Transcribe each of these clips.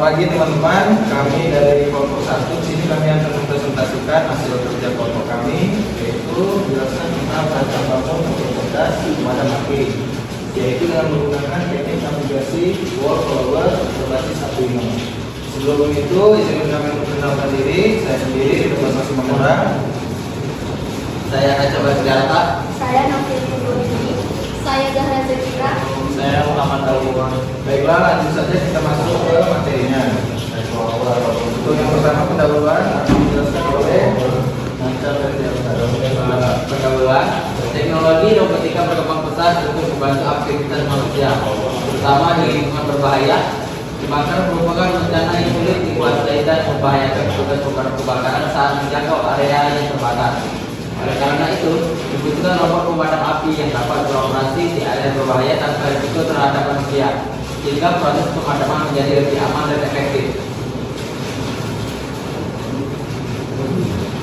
pagi teman-teman, kami dari kelompok 1 sini kami akan mempresentasikan hasil kerja kelompok kami, yaitu menjelaskan tentang bahan baku untuk cerdas pemadam api, yaitu dengan menggunakan teknik navigasi wall follower berbasis Arduino. Sebelum itu, izinkan kami memperkenalkan diri. Saya sendiri dengan masing-masing orang. Saya Aca Bastiata. Saya Novia Purwodini. Saya Zahra Zakira. Saya Muhammad Al-Buwan. Baiklah, lanjut saja kita masuk ke materinya. Untuk yang pertama pendahuluan akan dijelaskan oleh Pendahuluan, teknologi robotika berkembang pesat untuk membantu aktivitas manusia, terutama di lingkungan berbahaya. Kebakaran merupakan bencana yang sulit dikuasai dan membahayakan petugas pemadam kebakaran saat menjangkau area yang terbakar. Oleh karena itu, dibutuhkan robot pemadam api yang dapat beroperasi di area berbahaya tanpa risiko terhadap manusia, sehingga proses pemadaman menjadi lebih aman dan efektif.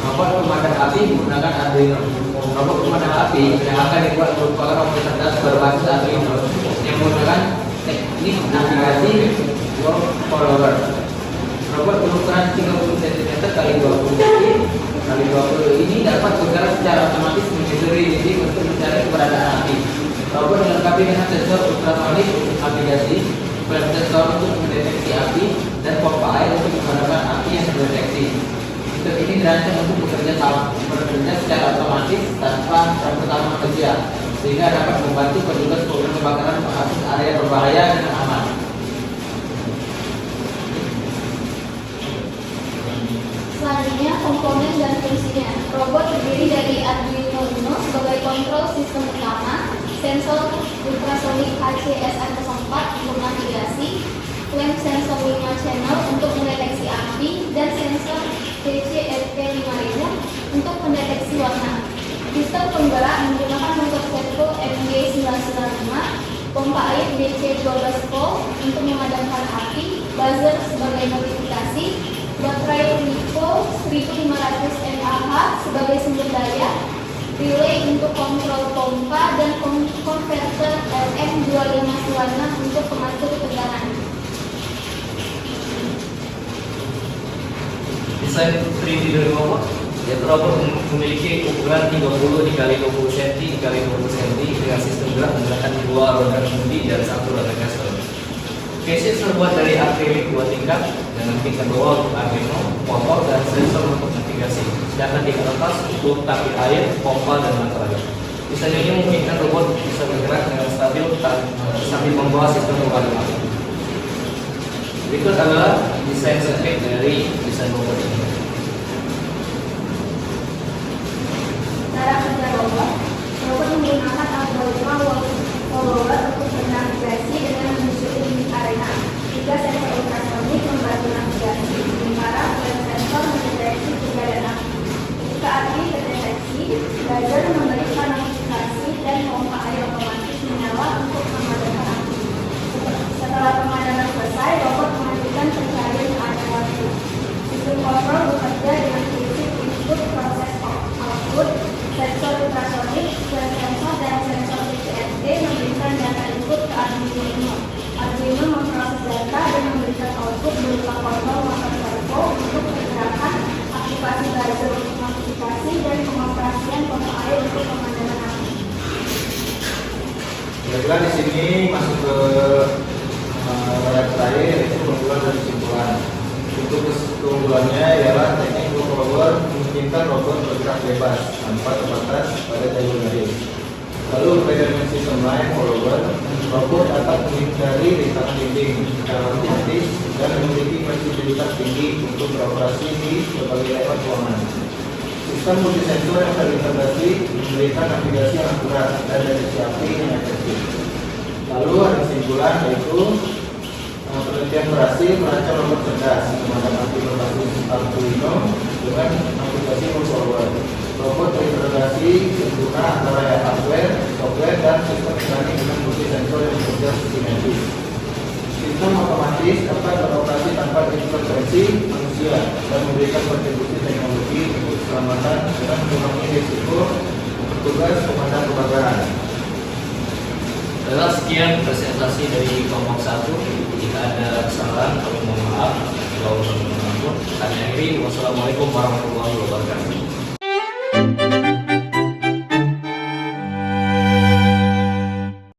Robot pemadam api menggunakan Arduino. Robot pemadam api yang akan dibuat merupakan robot cerdas berbasis Arduino yang menggunakan teknik navigasi wall follower. Robot berukuran 30 cm x 20 cm x 20 ini dapat bergerak secara otomatis menyusuri dinding untuk mencari keberadaan api. Robot dilengkapi dengan sensor ultrasonik untuk navigasi, flash sensor untuk mendeteksi api, dan pompa air untuk memadamkan api yang terdeteksi. Sistem ini dirancang untuk bekerja secara otomatis tanpa peran utama manusia, sehingga dapat membantu petugas pemadam kebakaran mengakses area berbahaya dengan aman. Selanjutnya, komponen dan fungsinya. Robot terdiri dari Arduino Uno sebagai kontrol sistem utama, sensor ultrasonik HCSR04 untuk navigasi, lamp sensor 5 channel untuk mendeteksi api, dan sensor DCRT5000 untuk mendeteksi warna. Sistem penggerak menggunakan motor servo MG995, pompa air DC12 volt untuk memadamkan api, buzzer sebagai notifikasi, baterai LiPo 1500 mAh sebagai sumber daya, relay untuk kontrol pompa, dan konverter LM2596 untuk pengatur tegangan. Desain 3D dari robot, yaitu robot memiliki ukuran 30 x 20 cm x 20 cm dengan sistem gerak menggunakan 2 roda kemudi dan 1 roda gasol. Chassis terbuat dari akrilik 2 tingkat dengan tingkat bawah Arduino, motor, dan sensor untuk navigasi. Sedangkan di atas untuk tapi air, pompa, dan materai. Desain ini memungkinkan robot bisa bergerak dengan stabil sambil membawa sistem pemadaman api. Berikut adalah desain sirkuit dari desain robot ini. Cara kerja robot. Robot menggunakan algoritma wall follower untuk bernavigasi dengan menyusuri dinding arena. 3 sensor ultrasonik membantu navigasi, sementara flash sensor mendeteksi keberadaan api. Jika api terdeteksi, buzzer memberikan notifikasi, dan pompa air otomatis menyala untuk memadamkan api. Setelah pemadaman selesai, robot mengajukan pencarian ke area waktu. Sistem kontrol bekerja dengan prinsip input proses output. Sensor ultrasonik, flash sensor, dan sensor DCRT memberikan data input ke Arduino. Arduino memproses data dan memberikan output berupa kontrol motor servo untuk pergerakan, aktivasi buzzer untuk notifikasi, dan pengoperasian pompa air untuk pemadaman api. Baiklah, di sini masuk ke yang terakhir, yaitu keunggulan dan kesimpulan. Untuk keunggulannya ialah teknik wall follower memungkinkan robot bergerak bebas tanpa terbatas pada jalur garis. Lalu berbeda dengan sistem lain follower, robot dapat menghindari rintangan dinding secara otomatis dan memiliki fleksibilitas tinggi untuk beroperasi di berbagai level ruangan. Sistem multisensor yang terintegrasi memberikan navigasi yang akurat dan deteksi api yang efektif. Lalu ada kesimpulan, yaitu penelitian berhasil merancang robot cerdas pemadam api berbasis Arduino dengan navigasi wall follower. Robot terintegrasi sempurna antara hardware, software, dan sistem mekanik dengan multisensor yang bekerja sinergis. Sistem otomatis dapat beroperasi tanpa intervensi manusia dan memberikan kontribusi teknologi untuk keselamatan dengan mengurangi risiko petugas pemadam kebakaran. Adalah sekian presentasi dari kelompok 1. Jika ada kesalahan, kami mohon maaf. Kalau kami akhiri, wassalamualaikum warahmatullahi wabarakatuh.